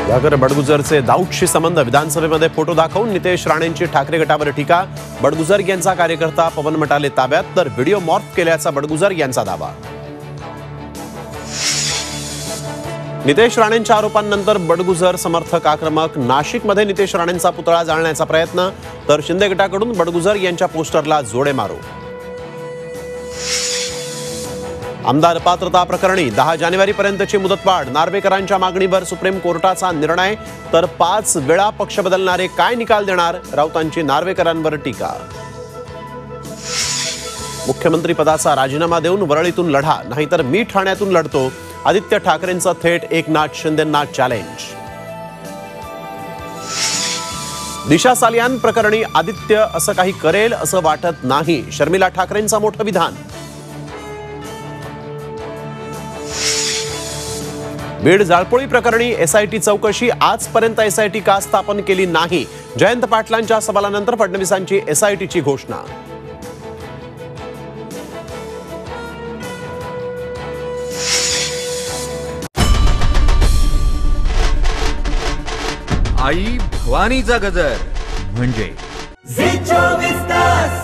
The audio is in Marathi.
व्याघ्र बडगुजरचे दाऊदशी संबंध, विधानसभेमध्ये फोटो दाखवून नितेश राणेंची ठाकरे गटावर टीका। बडगुजर यांचा कार्यकर्ता पवन मटाले ताब्यात, तर व्हिडिओ मॉर्फ केल्याचा बडगुजर यांचा दावा। नितेश राणेंच्या आरोपांनंतर बडगुजर समर्थक आक्रमक। नाशिकमध्ये नितेश राणेंचा पुतळा जाळण्याचा प्रयत्न, तर शिंदे गटाकडून बडगुजर यांच्या पोस्टरला जोडे मारो। आमदार पात्रता प्रकरणी 10 जानेवारीपर्यंतची मुदतवाढ, नार्वेकरांच्या मागणीवर सुप्रीम कोर्टाचा निर्णय, तर 5 वेळा पक्ष बदलणारे काय निकाल देणार, राऊतांची नार्वेकरांवर टीका। मुख्यमंत्री पदाचा राजीनामा देऊन वरळीतून लढा, नाहीतर मी ठाण्यातून लढतो, आदित्य ठाकरेंचं थेट एकनाथ शिंदेंना चॅलेंज। दिशा सालियान प्रकरणी आदित्य असं काही करेल असं वाटत नाही, शर्मिला ठाकरेंचं मोठं विधान। बीड जाळपोळी प्रकरणी एसआयटी चौकशी, आजपर्यंत एसआयटी का स्थापन केली नाही, जयंत पाटलांच्या सवालानंतर फडणवीसांची एसआयटीची घोषणा। आई भवानीचा गजर म्हणजे झी 24 तास।